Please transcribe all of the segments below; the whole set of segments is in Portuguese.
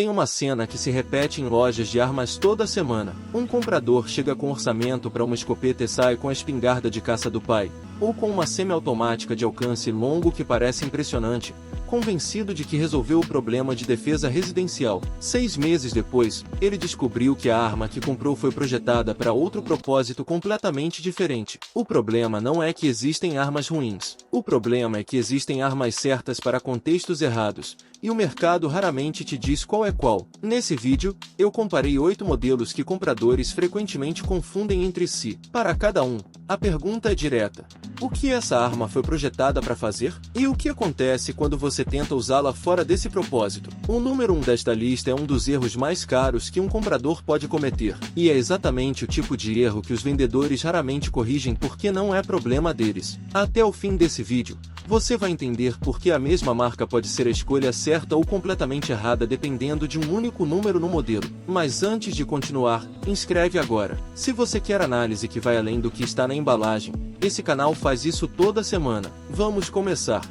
Tem uma cena que se repete em lojas de armas toda semana. Um comprador chega com orçamento para uma escopeta e sai com a espingarda de caça do pai, ou com uma semiautomática de alcance longo que parece impressionante, convencido de que resolveu o problema de defesa residencial. 6 meses depois, ele descobriu que a arma que comprou foi projetada para outro propósito completamente diferente. O problema não é que existem armas ruins. O problema é que existem armas certas para contextos errados, e o mercado raramente te diz qual é qual. Nesse vídeo, eu comparei 8 modelos que compradores frequentemente confundem entre si. Para cada um, a pergunta é direta: o que essa arma foi projetada para fazer? E o que acontece quando você tenta usá-la fora desse propósito? O número 1 desta lista é um dos erros mais caros que um comprador pode cometer. E é exatamente o tipo de erro que os vendedores raramente corrigem porque não é problema deles. Até o fim desse vídeo, você vai entender por que a mesma marca pode ser a escolha certa ou completamente errada dependendo de um único número no modelo. Mas antes de continuar, inscreve agora. Se você quer análise que vai além do que está na embalagem, esse canal faz isso toda semana. Vamos começar.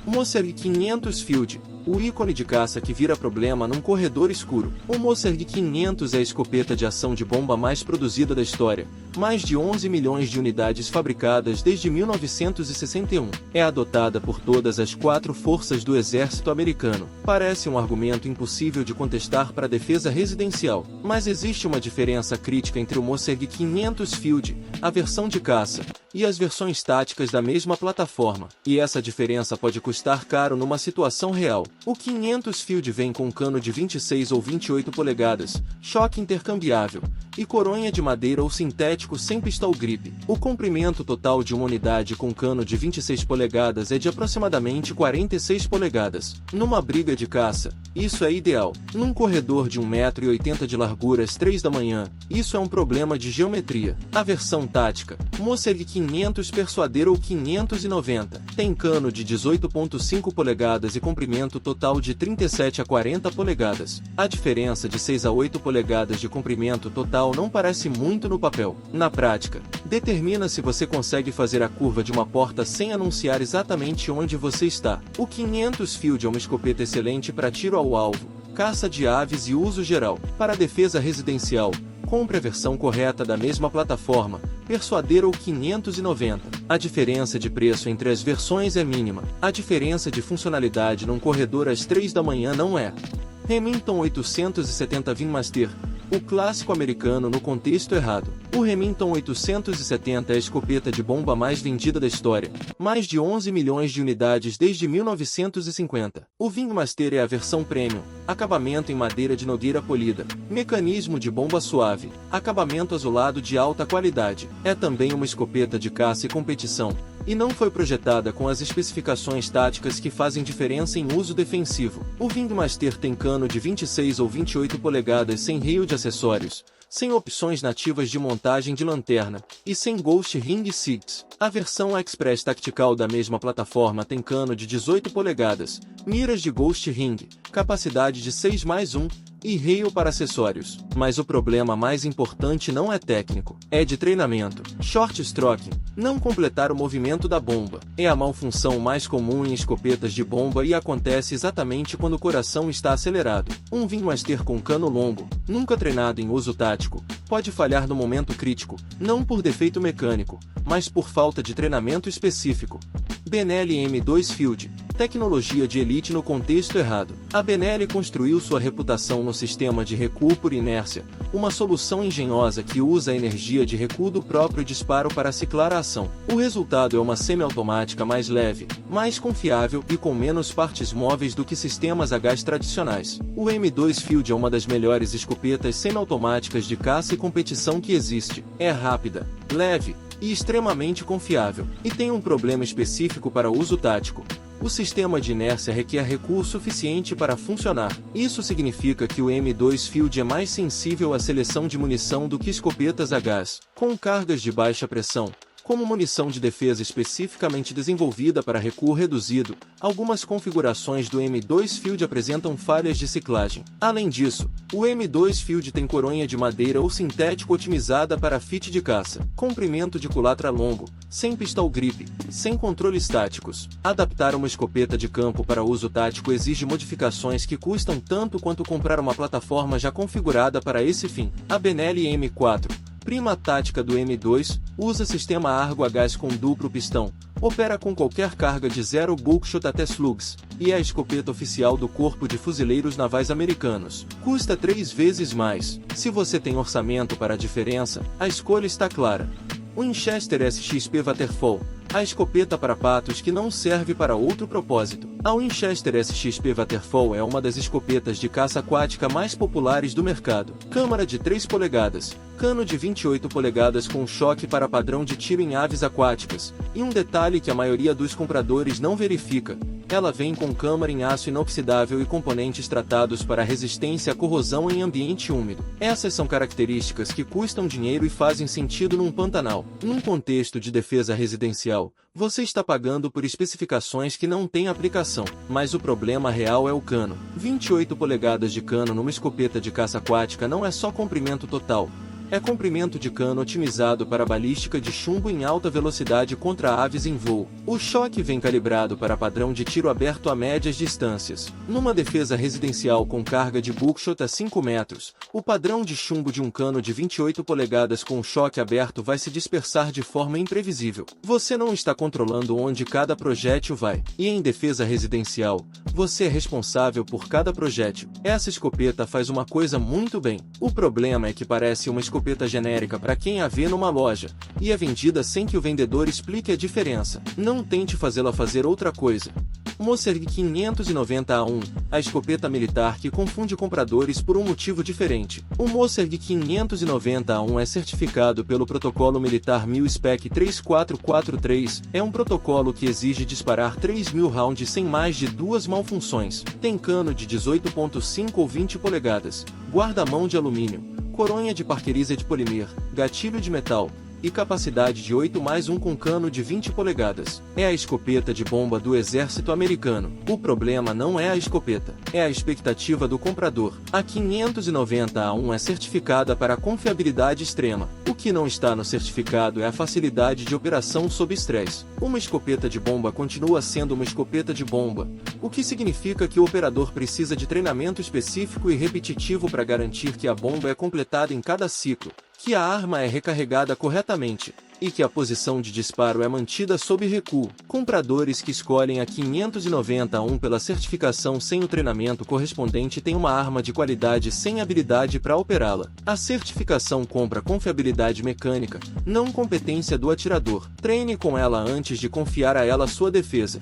Mossberg 500 Field, o ícone de caça que vira problema num corredor escuro. O Mossberg 500 é a escopeta de ação de bomba mais produzida da história. Mais de 11 milhões de unidades fabricadas desde 1961. É adotada por todas as 4 forças do exército americano. Parece um argumento impossível de contestar para a defesa residencial. Mas existe uma diferença crítica entre o Mossberg 500 Field, a versão de caça, e as versões táticas da mesma plataforma. E essa diferença pode custar caro numa situação real. O 500 Field vem com um cano de 26 ou 28 polegadas, choque intercambiável, e coronha de madeira ou sintético sem pistol grip. O comprimento total de uma unidade com cano de 26 polegadas é de aproximadamente 46 polegadas. Numa briga de caça, isso é ideal. Num corredor de 1,80 m de largura às 3 da manhã, isso é um problema de geometria. A versão tática, Mossberg 500 Persuader ou 590, tem cano de 18,5 polegadas e comprimento total de 37 a 40 polegadas. A diferença de 6 a 8 polegadas de comprimento total não parece muito no papel. Na prática, determina se você consegue fazer a curva de uma porta sem anunciar exatamente onde você está. O 500 Field é uma escopeta excelente para tiro ao alvo, caça de aves e uso geral. Para defesa residencial, compre a versão correta da mesma plataforma, Persuader ou 590. A diferença de preço entre as versões é mínima. A diferença de funcionalidade num corredor às 3 da manhã não é. Remington 870 Winmaster, o clássico americano no contexto errado. O Remington 870 é a escopeta de bomba mais vendida da história, mais de 11 milhões de unidades desde 1950. O Winmaster é a versão premium, acabamento em madeira de nogueira polida, mecanismo de bomba suave, acabamento azulado de alta qualidade. É também uma escopeta de caça e competição, e não foi projetada com as especificações táticas que fazem diferença em uso defensivo. O Winmaster tem cano de 26 ou 28 polegadas sem rail de acessórios, sem opções nativas de montagem de lanterna, e sem Ghost Ring Sights. A versão Express Tactical da mesma plataforma tem cano de 18 polegadas, miras de Ghost Ring, capacidade de 6+1, e rail para acessórios. Mas o problema mais importante não é técnico, é de treinamento. Short stroking, não completar o movimento da bomba, é a malfunção mais comum em escopetas de bomba e acontece exatamente quando o coração está acelerado. Um Winmaster com cano longo, nunca treinado em uso tático, pode falhar no momento crítico, não por defeito mecânico, mas por falta de treinamento específico. Benelli M2 Field, tecnologia de elite no contexto errado. A Benelli construiu sua reputação no sistema de recuo por inércia, uma solução engenhosa que usa a energia de recuo do próprio disparo para ciclar a ação. O resultado é uma semiautomática mais leve, mais confiável e com menos partes móveis do que sistemas a gás tradicionais. O M2 Field é uma das melhores escopetas semiautomáticas de caça e competição que existe. É rápida, leve e extremamente confiável, e tem um problema específico para uso tático. O sistema de inércia requer recuo suficiente para funcionar. Isso significa que o M2 Field é mais sensível à seleção de munição do que escopetas a gás. Com cargas de baixa pressão, Como munição de defesa especificamente desenvolvida para recuo reduzido, algumas configurações do M2 Field apresentam falhas de ciclagem. Além disso, o M2 Field tem coronha de madeira ou sintético otimizada para fit de caça, comprimento de culatra longo, sem pistol grip, sem controles táticos. Adaptar uma escopeta de campo para uso tático exige modificações que custam tanto quanto comprar uma plataforma já configurada para esse fim. A Benelli M4, prima tática do M2, usa sistema Argo a gás com duplo pistão, opera com qualquer carga de 0 buckshot até slugs, e é a escopeta oficial do Corpo de Fuzileiros Navais Americanos. Custa 3 vezes mais. Se você tem orçamento para a diferença, a escolha está clara. Winchester SXP Waterfall, a escopeta para patos que não serve para outro propósito. A Winchester SXP Waterfall é uma das escopetas de caça aquática mais populares do mercado. Câmara de 3 polegadas, cano de 28 polegadas com choque para padrão de tiro em aves aquáticas, e um detalhe que a maioria dos compradores não verifica: ela vem com câmara em aço inoxidável e componentes tratados para resistência à corrosão em ambiente úmido. Essas são características que custam dinheiro e fazem sentido num Pantanal. Num contexto de defesa residencial, você está pagando por especificações que não têm aplicação, mas o problema real é o cano. 28 polegadas de cano numa escopeta de caça aquática não é só comprimento total. É comprimento de cano otimizado para balística de chumbo em alta velocidade contra aves em voo. O choque vem calibrado para padrão de tiro aberto a médias distâncias. Numa defesa residencial com carga de buckshot a 5 metros, o padrão de chumbo de um cano de 28 polegadas com choque aberto vai se dispersar de forma imprevisível. Você não está controlando onde cada projétil vai. E em defesa residencial, você é responsável por cada projétil. Essa escopeta faz uma coisa muito bem. O problema é que parece uma escopeta genérica para quem a vê numa loja, e é vendida sem que o vendedor explique a diferença. Não tente fazê-la fazer outra coisa. Mossberg 590A1, a escopeta militar que confunde compradores por um motivo diferente. O Mossberg 590A1 é certificado pelo Protocolo Militar Mil-Spec 3443, é um protocolo que exige disparar 3.000 rounds sem mais de 2 malfunções. Tem cano de 18.5 ou 20 polegadas, guarda-mão de alumínio, coronha de parqueriza de polimer, gatilho de metal, e capacidade de 8+1 com cano de 20 polegadas. É a escopeta de bomba do exército americano. O problema não é a escopeta, é a expectativa do comprador. A 590A1 é certificada para confiabilidade extrema. O que não está no certificado é a facilidade de operação sob estresse. Uma escopeta de bomba continua sendo uma escopeta de bomba, o que significa que o operador precisa de treinamento específico e repetitivo para garantir que a bomba é completada em cada ciclo, que a arma é recarregada corretamente, e que a posição de disparo é mantida sob recuo. Compradores que escolhem a 590A1 pela certificação sem o treinamento correspondente têm uma arma de qualidade sem habilidade para operá-la. A certificação compra confiabilidade mecânica, não competência do atirador. Treine com ela antes de confiar a ela sua defesa.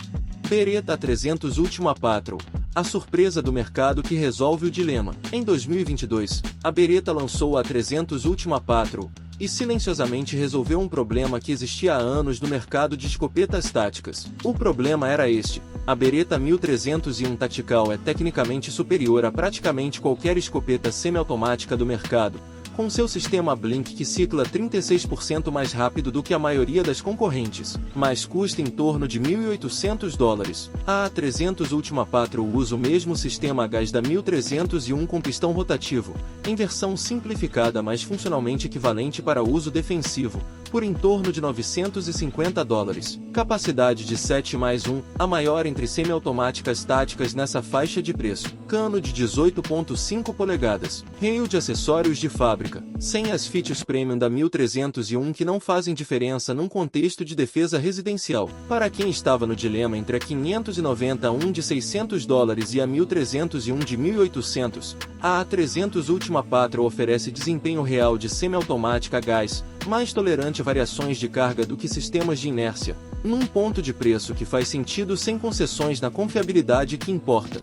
Beretta A300 Ultima Patrol, a surpresa do mercado que resolve o dilema. Em 2022, a Beretta lançou a A300 Ultima Patrol, e silenciosamente resolveu um problema que existia há anos no mercado de escopetas táticas. O problema era este: a Beretta 1301 Tactical é tecnicamente superior a praticamente qualquer escopeta semiautomática do mercado, com seu sistema Blink que cicla 36% mais rápido do que a maioria das concorrentes, mas custa em torno de $1.800. A A300 Ultima Patrol usa o mesmo sistema a gás da 1301 com pistão rotativo, em versão simplificada mas funcionalmente equivalente para uso defensivo, por em torno de $950. Capacidade de 7+1, a maior entre semiautomáticas táticas nessa faixa de preço. Cano de 18.5 polegadas. Rail de acessórios de fábrica, sem as features premium da 1301 que não fazem diferença num contexto de defesa residencial. Para quem estava no dilema entre a 591 de $600 e a 1301 de $1.800, a A300 Ultima Patrol oferece desempenho real de semiautomática a gás, mais tolerante a variações de carga do que sistemas de inércia, num ponto de preço que faz sentido sem concessões na confiabilidade que importa.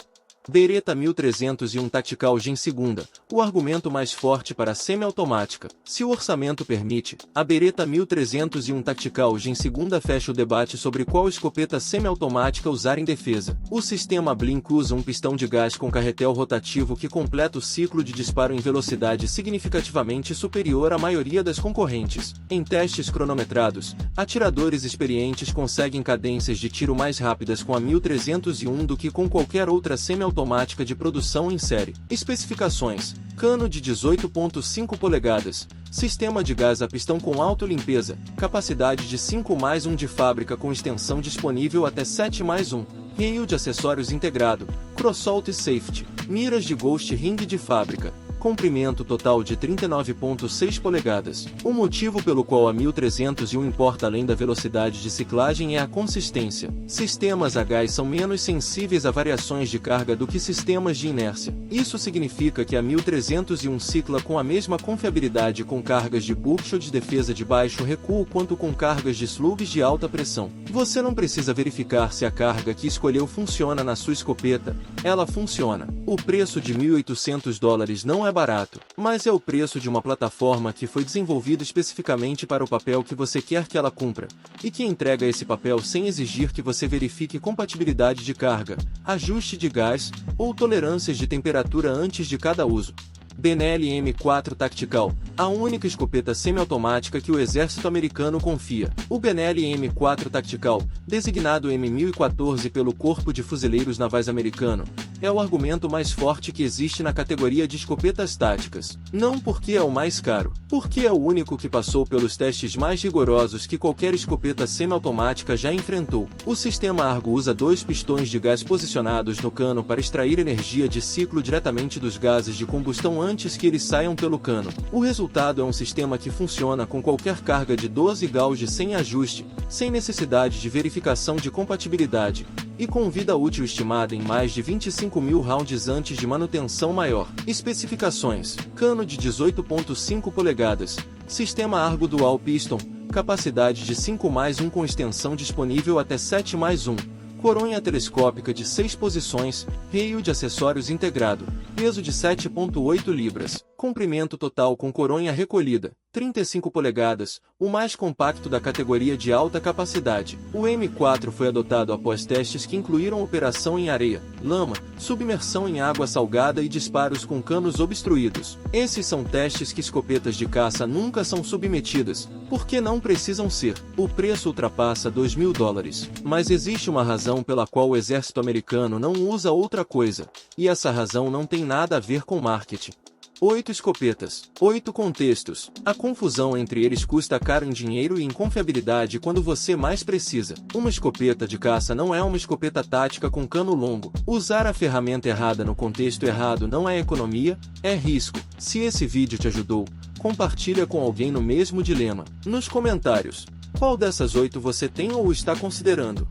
Beretta 1301 Tactical Gen II, o argumento mais forte para a semiautomática. Se o orçamento permite, a Beretta 1301 Tactical Gen II fecha o debate sobre qual escopeta semiautomática usar em defesa. O sistema Blink usa um pistão de gás com carretel rotativo que completa o ciclo de disparo em velocidade significativamente superior à maioria das concorrentes. Em testes cronometrados, atiradores experientes conseguem cadências de tiro mais rápidas com a 1301 do que com qualquer outra semiautomática de produção em série. Especificações: cano de 18,5 polegadas, sistema de gás a pistão com autolimpeza, capacidade de 5+1 de fábrica com extensão disponível até 7+1, rail de acessórios integrado, crosshair safety, miras de Ghost Ring de fábrica, comprimento total de 39,6 polegadas. O motivo pelo qual a 1301 importa além da velocidade de ciclagem é a consistência. Sistemas a gás são menos sensíveis a variações de carga do que sistemas de inércia. Isso significa que a 1301 cicla com a mesma confiabilidade com cargas de buckshot de defesa de baixo recuo quanto com cargas de slugs de alta pressão. Você não precisa verificar se a carga que escolheu funciona na sua escopeta. Ela funciona. O preço de $1.800 não é barato, mas é o preço de uma plataforma que foi desenvolvida especificamente para o papel que você quer que ela cumpra, e que entrega esse papel sem exigir que você verifique compatibilidade de carga, ajuste de gás, ou tolerâncias de temperatura antes de cada uso. Benelli M4 Tactical, a única escopeta semiautomática que o exército americano confia. O Benelli M4 Tactical, designado M1014 pelo Corpo de Fuzileiros Navais americano, é o argumento mais forte que existe na categoria de escopetas táticas. Não porque é o mais caro, porque é o único que passou pelos testes mais rigorosos que qualquer escopeta semiautomática já enfrentou. O sistema Argo usa 2 pistões de gás posicionados no cano para extrair energia de ciclo diretamente dos gases de combustão antes que eles saiam pelo cano. O resultado é um sistema que funciona com qualquer carga de 12 gauge sem ajuste, sem necessidade de verificação de compatibilidade, e com vida útil estimada em mais de 25.000 rounds antes de manutenção maior. Especificações: cano de 18,5 polegadas, sistema Argo Dual Piston, capacidade de 5+1 com extensão disponível até 7+1, coronha telescópica de 6 posições, rail de acessórios integrado, peso de 7,8 libras, comprimento total com coronha recolhida, 35 polegadas, o mais compacto da categoria de alta capacidade. O M4 foi adotado após testes que incluíram operação em areia, lama, submersão em água salgada e disparos com canos obstruídos. Esses são testes que escopetas de caça nunca são submetidas, porque não precisam ser. O preço ultrapassa $2.000, mas existe uma razão pela qual o exército americano não usa outra coisa, e essa razão não tem nada a ver com marketing. 8 escopetas, 8 contextos. A confusão entre eles custa caro em dinheiro e em confiabilidade quando você mais precisa. Uma escopeta de caça não é uma escopeta tática com cano longo. Usar a ferramenta errada no contexto errado não é economia, é risco. Se esse vídeo te ajudou, compartilha com alguém no mesmo dilema. Nos comentários, qual dessas 8 você tem ou está considerando?